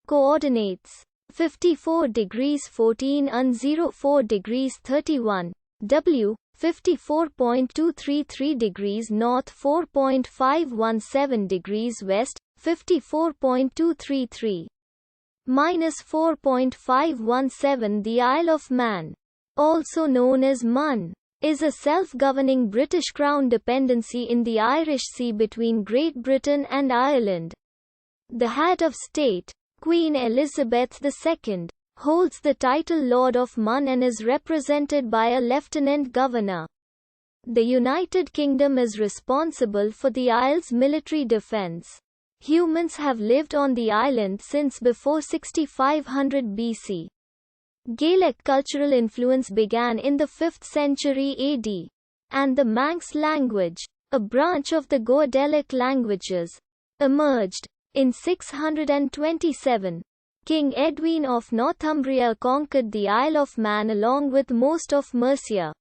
Coordinates 54 degrees 14 and 04 degrees 31. W 54.233 degrees north 4.517 degrees west 54.233 minus 4.517. The Isle of Man, also known as Man, is a self-governing British Crown dependency in the Irish Sea between Great Britain and Ireland. The head of state, Queen Elizabeth II, holds the title Lord of Man and is represented by a Lieutenant Governor. The United Kingdom is responsible for the isle's military defence. Humans have lived on the island since before 6500 BC. Gaelic cultural influence began in the 5th century AD, and the Manx language, a branch of the Goidelic languages, emerged. In 627, King Edwin of Northumbria conquered the Isle of Man along with most of Mercia.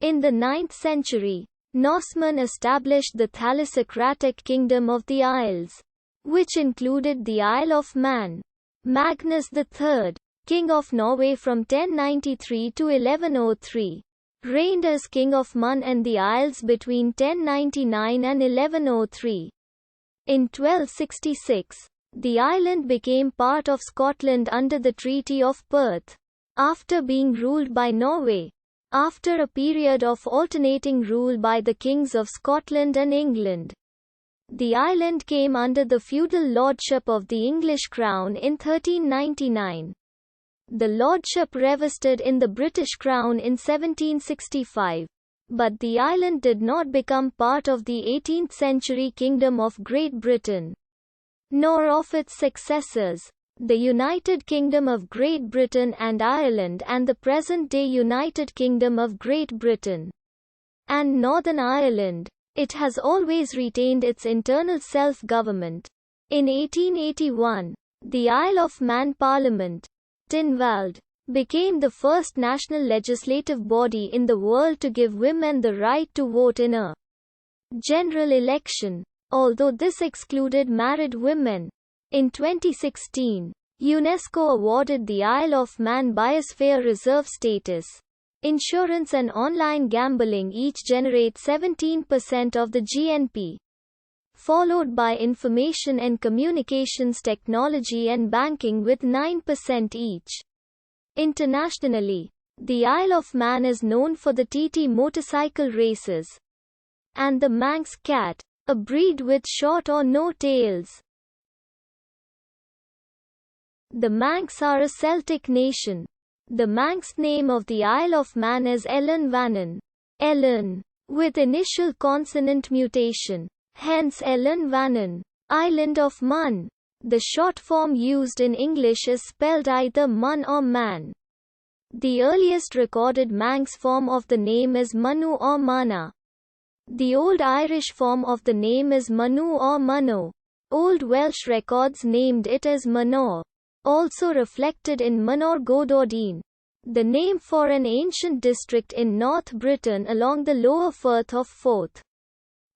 In the 9th century, Norsemen established the Thalassocratic Kingdom of the Isles, which included the Isle of Man. Magnus III, King of Norway from 1093 to 1103, reigned as King of Man and the Isles between 1099 and 1103. In 1266, the island became part of Scotland under the Treaty of Perth, after being ruled by Norway, after a period of alternating rule by the kings of Scotland and England. The island came under the feudal lordship of the English crown in 1399. The lordship revested in the British Crown in 1765. But the island did not become part of the 18th century Kingdom of Great Britain, nor of its successors, the United Kingdom of Great Britain and Ireland and the present-day United Kingdom of Great Britain and Northern Ireland. It has always retained its internal self-government. In 1881, the Isle of Man Parliament, Tynwald, became the first national legislative body in the world to give women the right to vote in a general election, although this excluded married women. In 2016, UNESCO awarded the Isle of Man Biosphere Reserve status. Insurance and online gambling each generate 17% of the GNP, followed by information and communications technology and banking with 9% each. Internationally, the Isle of Man is known for the TT motorcycle races and the Manx cat, a breed with short or no tails. The Manx are a Celtic nation. The Manx name of the Isle of Man is Ellen Vannin, Ellen, with initial consonant mutation, hence Ellen Vannin, Island of Man. The short form used in English is spelled either Mun or Man. The earliest recorded Manx form of the name is Manu or Mana. The Old Irish form of the name is Manu or Mano. Old Welsh records named it as Manor, also reflected in Manor Gododin, the name for an ancient district in North Britain along the lower Firth of Forth.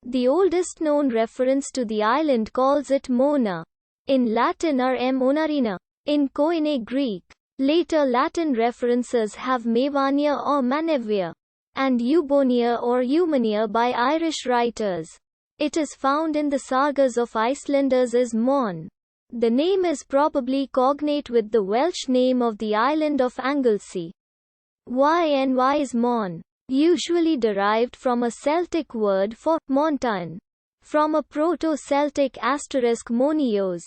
The oldest known reference to the island calls it Mona. In Latin are Monarina. In Koine Greek, later Latin references have Mevania or Manevia, and Eubonia or Eumania by Irish writers. It is found in the sagas of Icelanders as Mon. The name is probably cognate with the Welsh name of the island of Anglesey. Ynys Mon, usually derived from a Celtic word for mountain, from a Proto-Celtic asterisk monios.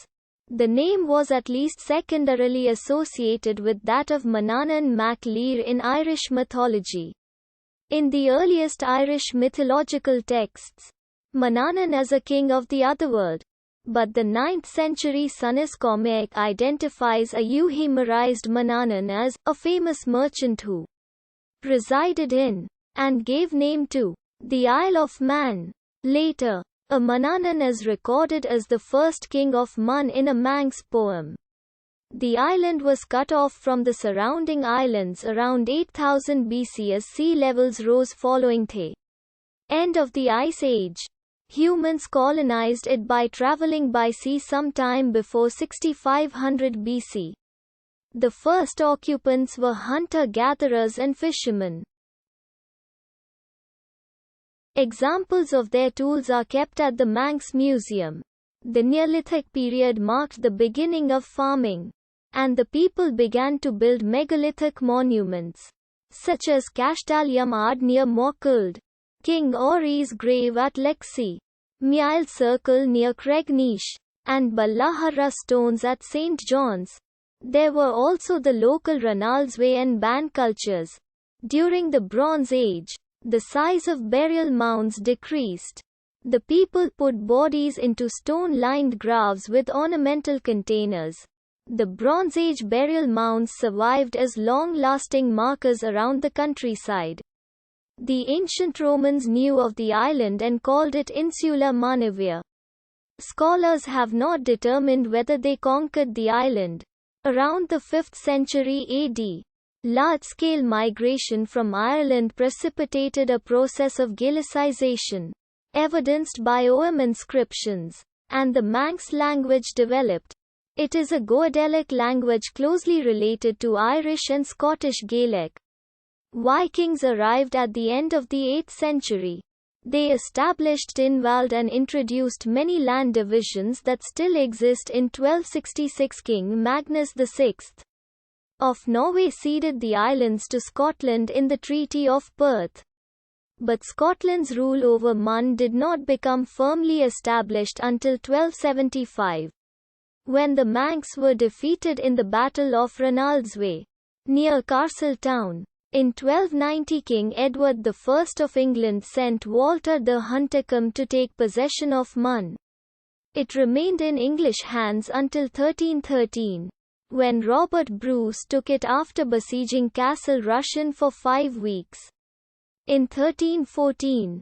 The name was at least secondarily associated with that of Manannan mac Lir in Irish mythology. In the earliest Irish mythological texts, Manannan is a king of the otherworld, but the 9th century Sunnis Cormac identifies a euhemerized Manannan as a famous merchant who resided in and gave name to the Isle of Man. Later, a Manannan is recorded as the first king of Man in a Manx poem. The island was cut off from the surrounding islands around 8000 BC as sea levels rose following the end of the Ice Age. Humans colonized it by traveling by sea sometime before 6500 BC. The first occupants were hunter-gatherers and fishermen. Examples of their tools are kept at the Manx Museum. The Neolithic period marked the beginning of farming, and the people began to build megalithic monuments, such as Castellum Ard near Mockuld, King Ori's grave at Lexi, Miail Circle near Cregnish, and Ballahara stones at St. John's. There were also the local Ronaldsway and Ban cultures. During the Bronze Age, the size of burial mounds decreased. The people put bodies into stone-lined graves with ornamental containers. The Bronze Age burial mounds survived as long-lasting markers around the countryside. The ancient Romans knew of the island and called it Insula Manavia. Scholars have not determined whether they conquered the island. Around the 5th century AD, large-scale migration from Ireland precipitated a process of Gaelicization, evidenced by OM inscriptions, and the Manx language developed. It is a Goidelic language closely related to Irish and Scottish Gaelic. Vikings arrived at the end of the 8th century. They established Tynwald and introduced many land divisions that still exist in 1266. King Magnus VI of Norway ceded the islands to Scotland in the Treaty of Perth. But Scotland's rule over Mun did not become firmly established until 1275, when the Manx were defeated in the Battle of Ronaldsway, near Castletown. In 1290, King Edward I of England sent Walter the Huntercombe to take possession of Mun. It remained in English hands until 1313, when Robert Bruce took it after besieging Castle Rushen for 5 weeks. In 1314,